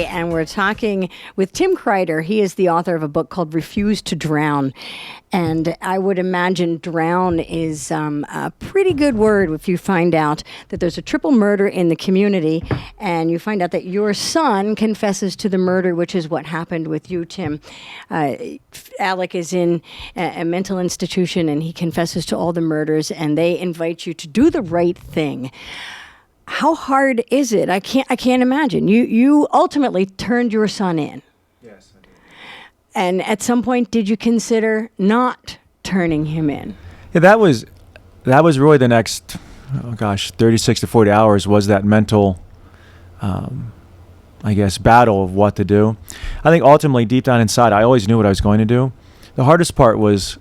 And we're talking with Tim Kreider. He is the author of a book called Refuse to Drown. And I would imagine drown is a pretty good word if you find out that there's a triple murder in the community and you find out that your son confesses to the murder, which is what happened with you, Tim. Alec is in a mental institution and he confesses to all the murders, and they invite you to do the right thing. How hard is it? I can't imagine. You ultimately turned your son in. Yes, I did. And at some point, did you consider not turning him in? Yeah, that was really the next, 36 to 40 hours was that mental, battle of what to do. I think ultimately, deep down inside, I always knew what I was going to do. The hardest part was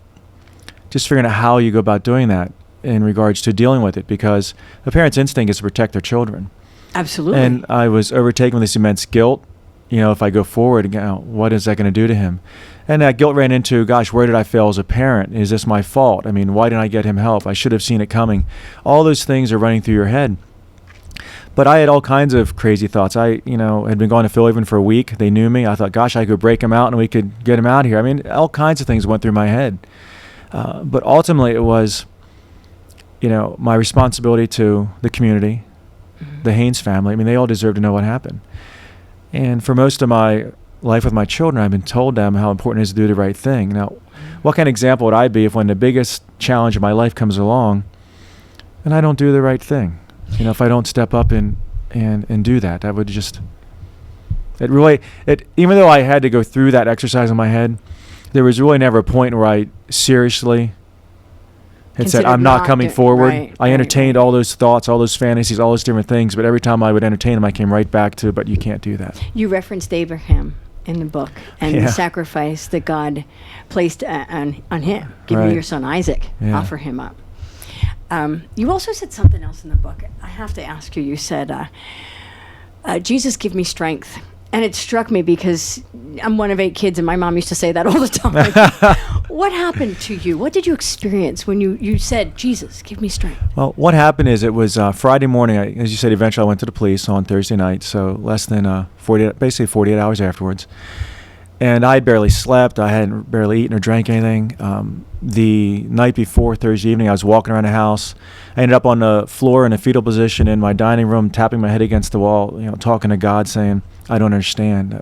just figuring out how you go about doing that in regards to dealing with it, because the parent's instinct is to protect their children. Absolutely. And I was overtaken with this immense guilt. If I go forward, what is that going to do to him? And that guilt ran into, where did I fail as a parent? Is this my fault? I mean, why didn't I get him help? I should have seen it coming. All those things are running through your head. But I had all kinds of crazy thoughts. I, had been going to Phil even for a week. They knew me. I thought, I could break him out and we could get him out of here. I mean, all kinds of things went through my head. But ultimately it was, my responsibility to the community, the Haynes family. I mean, they all deserve to know what happened. And for most of my life with my children, I've been told them how important it is to do the right thing. Now, what kind of example would I be if when the biggest challenge of my life comes along and I don't do the right thing? If I don't step up and do that, that would just, even though I had to go through that exercise in my head, there was really never a point where I seriously had said, I'm not coming forward. I entertained all those thoughts, all those fantasies, all those different things, but every time I would entertain them, I came right back to, but you can't do that. You referenced Abraham in the book and the sacrifice that God placed on him. Give me your son Isaac, offer him up. You also said something else in the book. I have to ask you. You said, Jesus, give me strength. And it struck me because I'm one of 8 kids, and my mom used to say that all the time. What happened to you? What did you experience when you said, Jesus, give me strength? Well, what happened is it was Friday morning. As you said, eventually I went to the police on Thursday night, so less than 48 hours afterwards. And I had barely slept. I hadn't barely eaten or drank anything. The night before, Thursday evening, I was walking around the house. I ended up on the floor in a fetal position in my dining room, tapping my head against the wall, talking to God, saying, I don't understand.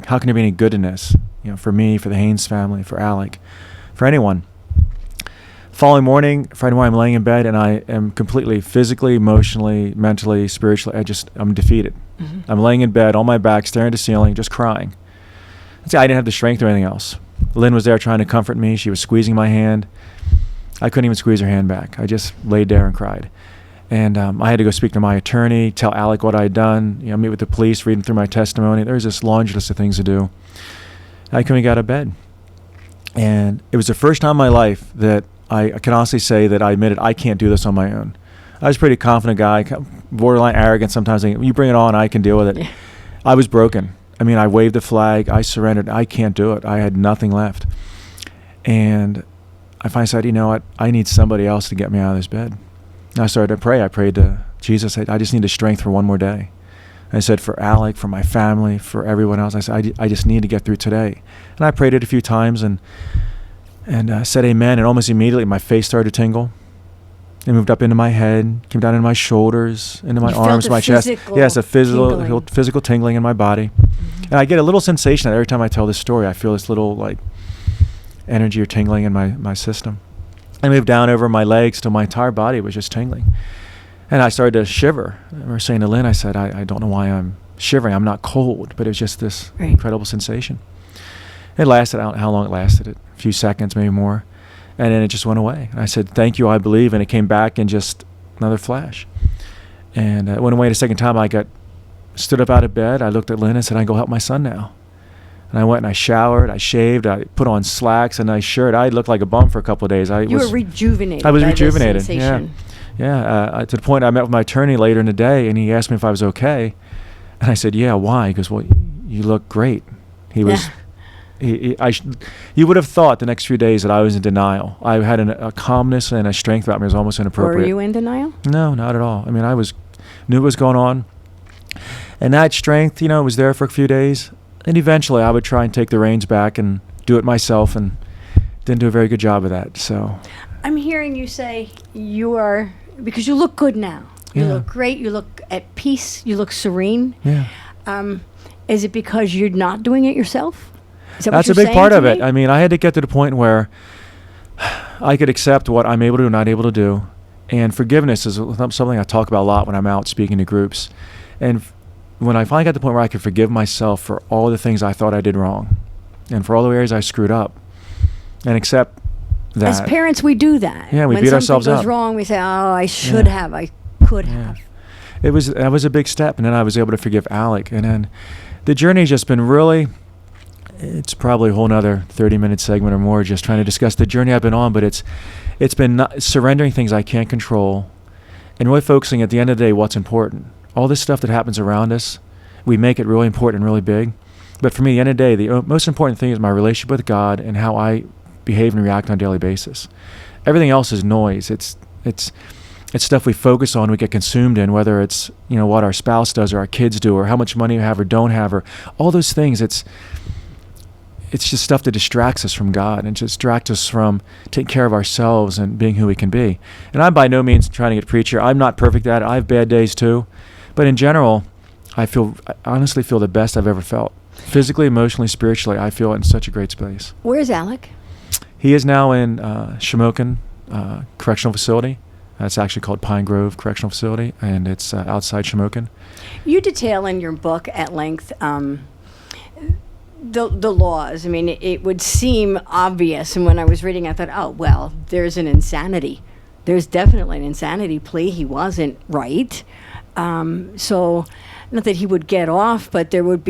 How can there be any good in this? For me, for the Haynes family, for Alec, for anyone. Following morning, Friday morning, I'm laying in bed and I am completely physically, emotionally, mentally, spiritually, I'm defeated. Mm-hmm. I'm laying in bed on my back, staring at the ceiling, just crying. See, I didn't have the strength or anything else. Lynn was there trying to comfort me. She was squeezing my hand. I couldn't even squeeze her hand back. I just laid there and cried. And I had to go speak to my attorney, tell Alec what I had done, meet with the police, reading through my testimony. There was this laundry list of things to do. I couldn't get out of bed. And it was the first time in my life that I can honestly say that I admitted I can't do this on my own. I was a pretty confident guy, borderline arrogant sometimes. Thinking, you bring it on, I can deal with it. Yeah. I was broken. I mean, I waved the flag. I surrendered. I can't do it. I had nothing left. And I finally said, you know what? I need somebody else to get me out of this bed. And I started to pray. I prayed to Jesus. I just need the strength for one more day. I said, for Alec, for my family, for everyone else. I said, I just need to get through today. And I prayed it a few times and said amen. And almost immediately my face started to tingle. It moved up into my head, came down into my shoulders, into my arms, my chest. Yes, a physical tingling in my body. Mm-hmm. And I get a little sensation that every time I tell this story, I feel this little energy or tingling in my system. I moved down over my legs till my entire body was just tingling. And I started to shiver. I remember saying to Lynn, I said, I don't know why I'm shivering. I'm not cold, but it was just this incredible sensation. It lasted, I don't know how long it lasted, a few seconds, maybe more. And then it just went away. And I said, thank you, I believe. And it came back and just another flash. And it went away the second time. I stood up out of bed. I looked at Lynn and said, I can go help my son now. And I went and I showered, I shaved, I put on slacks and a nice shirt. I looked like a bum for a couple of days. You were rejuvenated. I was by rejuvenated. This sensation. Yeah. To the point I met with my attorney later in the day, and he asked me if I was okay. And I said, yeah, why? He goes, well, you look great. He was... You would have thought the next few days that I was in denial. I had a calmness and a strength about me. It was almost inappropriate. Were you in denial? No, not at all. I mean, knew what was going on. And that strength, was there for a few days. And eventually I would try and take the reins back and do it myself, and didn't do a very good job of that. So I'm hearing you say because you look good now. You look great. You look at peace. You look serene. Yeah. Is it because you're not doing it yourself? Is that That's what a you're big part saying of to it. me? I mean, I had to get to the point where I could accept what I'm able to and not able to do. And forgiveness is something I talk about a lot when I'm out speaking to groups. And when I finally got to the point where I could forgive myself for all the things I thought I did wrong and for all the areas I screwed up, and accept that. As parents, we do that. Yeah, we beat ourselves up. When something up. goes wrong, we say, oh, I should have, I could have. That was a big step, and then I was able to forgive Alec. And then the journey's just been really, it's probably a whole nother 30-minute segment or more just trying to discuss the journey I've been on, but it's been surrendering things I can't control and really focusing at the end of the day what's important. All this stuff that happens around us, we make it really important and really big. But for me, at the end of the day, the most important thing is my relationship with God and how I behave and react on a daily basis. Everything else is noise. It's stuff we focus on, we get consumed in, whether it's what our spouse does or our kids do or how much money we have or don't have or all those things. It's just stuff that distracts us from God and distracts us from taking care of ourselves and being who we can be. And I'm by no means trying to get a preacher. I'm not perfect at it. I have bad days too. But in general, I honestly feel the best I've ever felt. Physically, emotionally, spiritually, I feel in such a great space. Where's Alec? He is now in Shamokin Correctional Facility. It's actually called Pine Grove Correctional Facility, and it's outside Shamokin. You detail in your book at length the laws. I mean, it would seem obvious, and when I was reading, I thought, oh, well, there's an insanity. There's definitely an insanity plea. He wasn't right. So, not that he would get off, but that would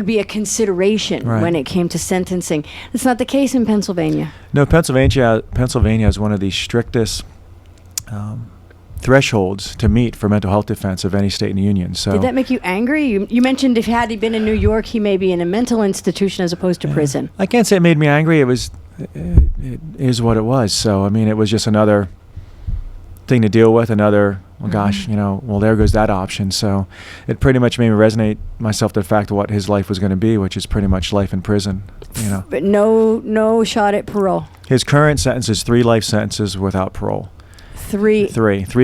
be a consideration when it came to sentencing. That's not the case in Pennsylvania. No, Pennsylvania is one of the strictest thresholds to meet for mental health defense of any state in the union. So, did that make you angry? You mentioned had he been in New York, he may be in a mental institution as opposed to prison. I can't say it made me angry. It is what it was. So, I mean, it was just another thing to deal with, well, gosh, there goes that option. So it pretty much made me resonate myself to the fact of what his life was going to be, which is pretty much life in prison, But no shot at parole. His current sentence is 3 life sentences without parole. Three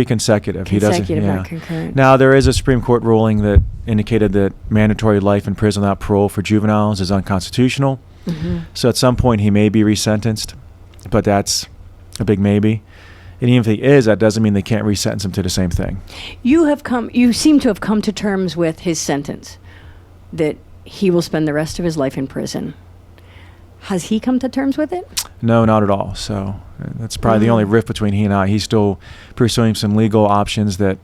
consecutive. He doesn't. Not concurrent. Now there is a Supreme Court ruling that indicated that mandatory life in prison without parole for juveniles is unconstitutional. Mm-hmm. So at some point he may be resentenced, but that's a big maybe. And even if he is, that doesn't mean they can't resentence him to the same thing. You seem to have come to terms with his sentence, that he will spend the rest of his life in prison. Has he come to terms with it? No, not at all. So that's probably the only rift between he and I. He's still pursuing some legal options that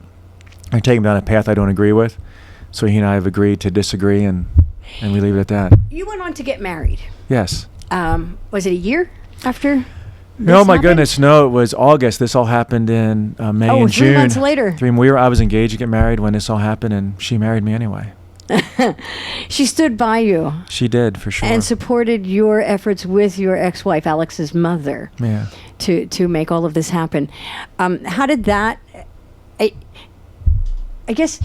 are taking him down a path I don't agree with. So he and I have agreed to disagree, and we leave it at that. You went on to get married. Yes. Was it a year after? No, my goodness, no. It was August. This all happened in May and June. 3 months later. I was engaged to get married when this all happened, and she married me anyway. She stood by you. She did, for sure. And supported your efforts with your ex-wife, Alex's mother, to make all of this happen. How did that... I guess...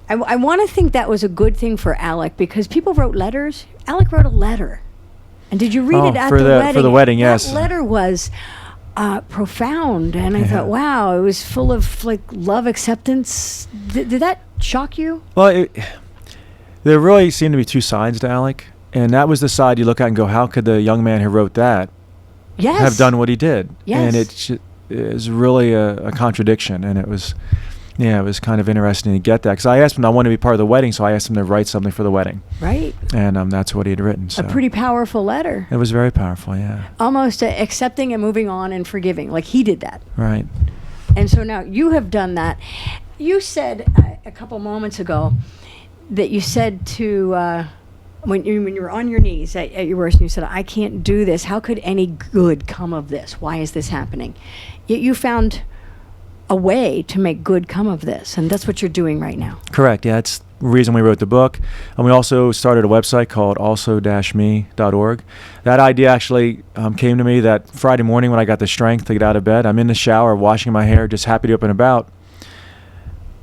I want to think that was a good thing for Alec, because people wrote letters. Alec wrote a letter. And did you read it at the wedding? For the wedding, yes. That letter was profound, and I thought, wow, it was full of love, acceptance. Did that shock you? Well, there really seemed to be 2 sides to Alec, and that was the side you look at and go, how could the young man who wrote that have done what he did? Yes. And it is really a contradiction, and it was kind of interesting to get that, because I asked him, I wanted to be part of the wedding, so I asked him to write something for the wedding. Right. And that's what he had written. So. A pretty powerful letter. It was very powerful, yeah. Almost accepting and moving on and forgiving, like he did that. Right. And so now you have done that. You said a couple moments ago that you said to when you were on your knees at your worst, and you said, "I can't do this. How could any good come of this? Why is this happening?" Yet you found a way to make good come of this, and that's what you're doing right now. Correct. Yeah, it's the reason we wrote the book. And we also started a website called also-me.org. That idea actually came to me that Friday morning when I got the strength to get out of bed. I'm in the shower, washing my hair, just happy to up and about.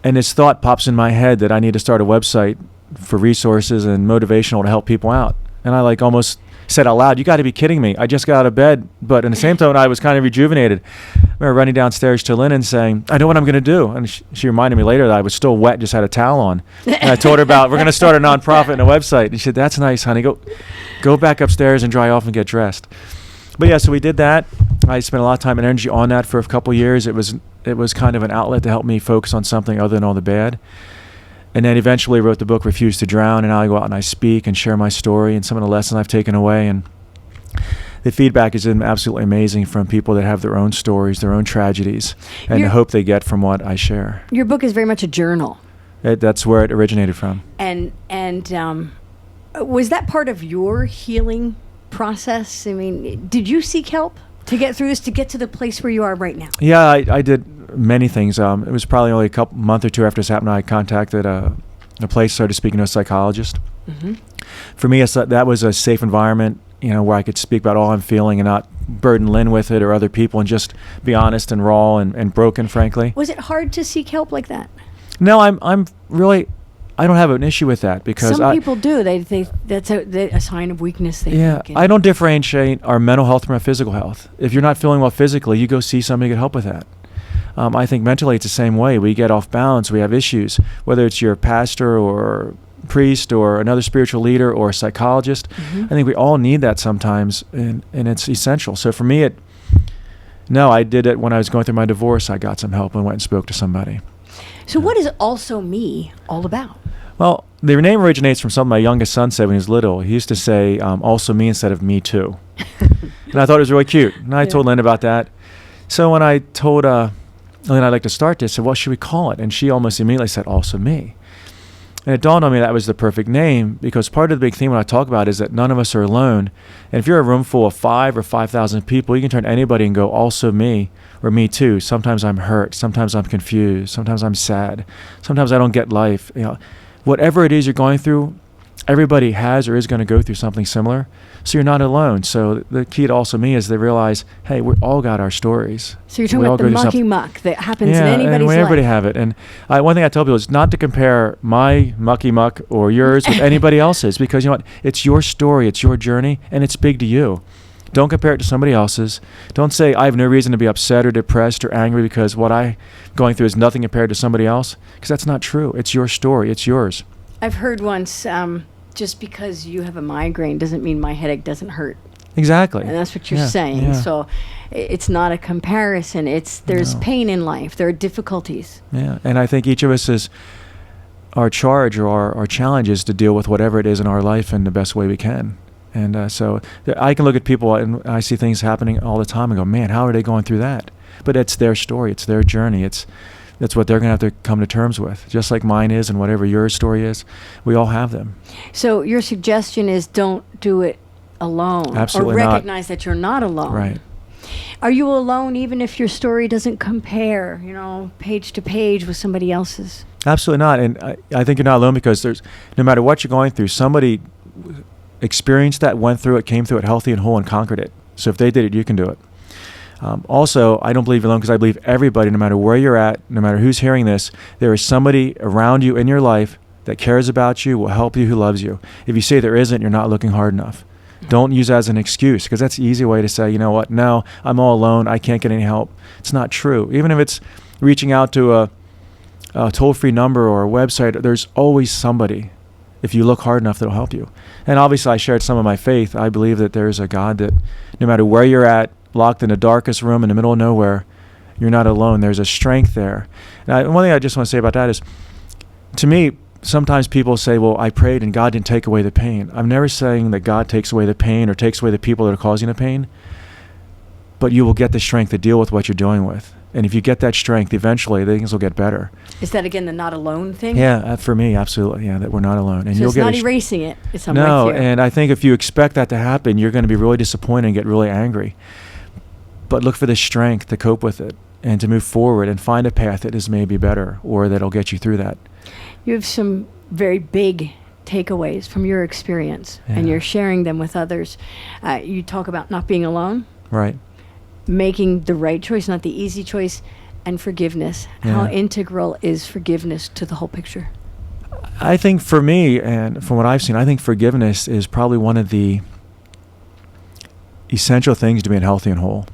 And this thought pops in my head that I need to start a website for resources and motivational to help people out. And I almost said out loud, "You got to be kidding me. I just got out of bed." But in the same tone, I was kind of rejuvenated. I remember running downstairs to Lynn and saying, "I know what I'm going to do." And she reminded me later that I was still wet, just had a towel on. And I told her about, we're going to start a nonprofit and a website. And she said, "That's nice, honey. Go back upstairs and dry off and get dressed." But yeah, so we did that. I spent a lot of time and energy on that for a couple of years. It was kind of an outlet to help me focus on something other than all the bad. And then eventually wrote the book, Refuse to Drown, and now I go out and I speak and share my story and some of the lessons I've taken away. And the feedback has been absolutely amazing from people that have their own stories, their own tragedies, and the hope they get from what I share. Your book is very much a journal. That's where it originated from. And was that part of your healing process? I mean, did you seek help to get through this, to get to the place where you are right now? Yeah, I did many things. It was probably only a month or two after this happened, I contacted a place, started speaking to a psychologist. Mm-hmm. For me, that was a safe environment, where I could speak about all I'm feeling and not burden Lynn with it or other people, and just be honest and raw and broken, frankly. Was it hard to seek help like that? No, I'm really, I don't have an issue with that, because some people do. That's a sign of weakness. They think. I don't differentiate our mental health from our physical health. If you're not feeling well physically, you go see somebody to get help with that. I think mentally it's the same way. We get off balance. We have issues, whether it's your pastor or priest or another spiritual leader or a psychologist. Mm-hmm. I think we all need that sometimes, and it's essential. So for me, I did it when I was going through my divorce. I got some help and went and spoke to somebody. So what is Also Me all about? Well, the name originates from something my youngest son said when he was little. He used to say, "Also me" instead of "me too." And I thought it was really cute. And I told Lynn about that. So when I told Lynn I'd like to start this, I said, "What should we call it?" And she almost immediately said, "Also me." And it dawned on me that was the perfect name, because part of the big theme when I talk about is that none of us are alone. And if you're a room full of 5 or 5,000 people, you can turn to anybody and go, "Also me," or "Me too." Sometimes I'm hurt. Sometimes I'm confused. Sometimes I'm sad. Sometimes I don't get life. Whatever it is you're going through, everybody has or is going to go through something similar. So you're not alone. So the key to Also Me is they realize, hey, we all got our stories. So you're talking about the mucky muck that happens in anybody's life. Everybody have it. And one thing I tell people is not to compare my mucky muck or yours with anybody else's, because you know what? It's your story, it's your journey, and it's big to you. Don't compare it to somebody else's. Don't say, I have no reason to be upset or depressed or angry because what I'm going through is nothing compared to somebody else, because that's not true. It's your story. It's yours. I've heard once, just because you have a migraine doesn't mean my headache doesn't hurt. Exactly. And that's what you're saying. Yeah. So it's not a comparison. There's pain in life. There are difficulties. Yeah, and I think each of us is our charge or our challenge is to deal with whatever it is in our life in the best way we can. And so I can look at people and I see things happening all the time and go, man, how are they going through that? But it's their story. It's their journey. That's what they're going to have to come to terms with, just like mine is and whatever your story is. We all have them. So your suggestion is don't do it alone. Absolutely or recognize that you're not alone. Right. Are you alone even if your story doesn't compare, page to page with somebody else's? Absolutely not. And I think you're not alone because no matter what you're going through, somebody experienced that, went through it, came through it healthy and whole and conquered it. So if they did it, you can do it. Also, I don't believe you're alone because I believe everybody, no matter where you're at, no matter who's hearing this, there is somebody around you in your life that cares about you, will help you, who loves you. If you say there isn't, you're not looking hard enough. Don't use that as an excuse, because that's the easy way to say, you know what, no, I'm all alone, I can't get any help. It's not true. Even if it's reaching out to a toll-free number or a website, there's always somebody, if you look hard enough, that'll help you. And obviously I shared some of my faith. I believe that there's a God that no matter where you're at, locked in the darkest room in the middle of nowhere, you're not alone. There's a strength there. And one thing I just want to say about that is, to me, sometimes people say, well, I prayed and God didn't take away the pain. I'm never saying that God takes away the pain or takes away the people that are causing the pain, but you will get the strength to deal with what you're dealing with. And if you get that strength, eventually things will get better. Is that again the not alone thing? Yeah, for me, absolutely. Yeah, that we're not alone. And So you'll it's get not erasing it. It's I'm no, with you. and I think if you expect that to happen, you're going to be really disappointed and get really angry. But look for the strength to cope with it and to move forward and find a path that is maybe better or that'll get you through that. You have some very big takeaways from your experience, and Yeah. you're sharing them with others. You talk about not being alone, Right. making the right choice, not the easy choice, and forgiveness. How Yeah. integral is forgiveness to the whole picture? I think for me, and from what I've seen, I think forgiveness is probably one of the essential things to being healthy and whole.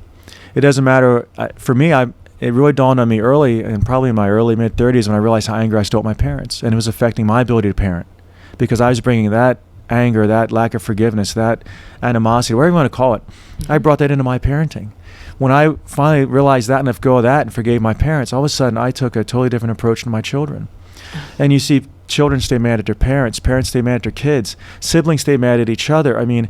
It doesn't matter. For me, it really dawned on me early, and probably in my early mid-30s, when I realized how angry I still at my parents, and it was affecting my ability to parent, because I was bringing that anger, that lack of forgiveness, that animosity, whatever you want to call it, I brought that into my parenting. When I finally realized that and let go of that and forgave my parents, all of a sudden I took a totally different approach to my children. And you see children stay mad at their parents, parents stay mad at their kids, siblings stay mad at each other. I mean,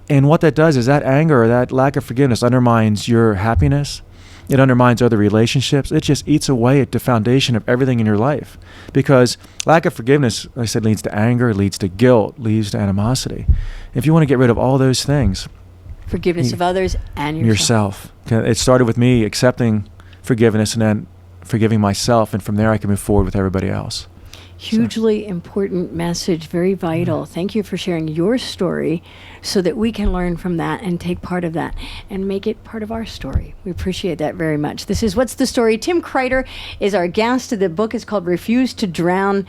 and what that does is that anger or that lack of forgiveness undermines your happiness. It undermines other relationships. It just eats away at the foundation of everything in your life. Because lack of forgiveness, like I said, leads to anger, leads to guilt, leads to animosity. If you want to get rid of all those things, Forgiveness of others and yourself. It started with me accepting forgiveness and then forgiving myself, and from there I can move forward with everybody else. Hugely important message, very vital. Thank you for sharing your story so that we can learn from that and take part of that and make it part of our story. We appreciate that very much. This is What's the Story? Tim Kreider is our guest. The book is called Refuse to Drown.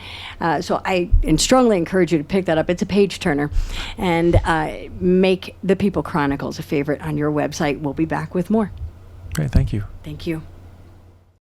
So I strongly encourage you to pick that up. It's a page turner. And make the People Chronicles a favorite on your website. We'll be back with more. Great, thank you. Thank you.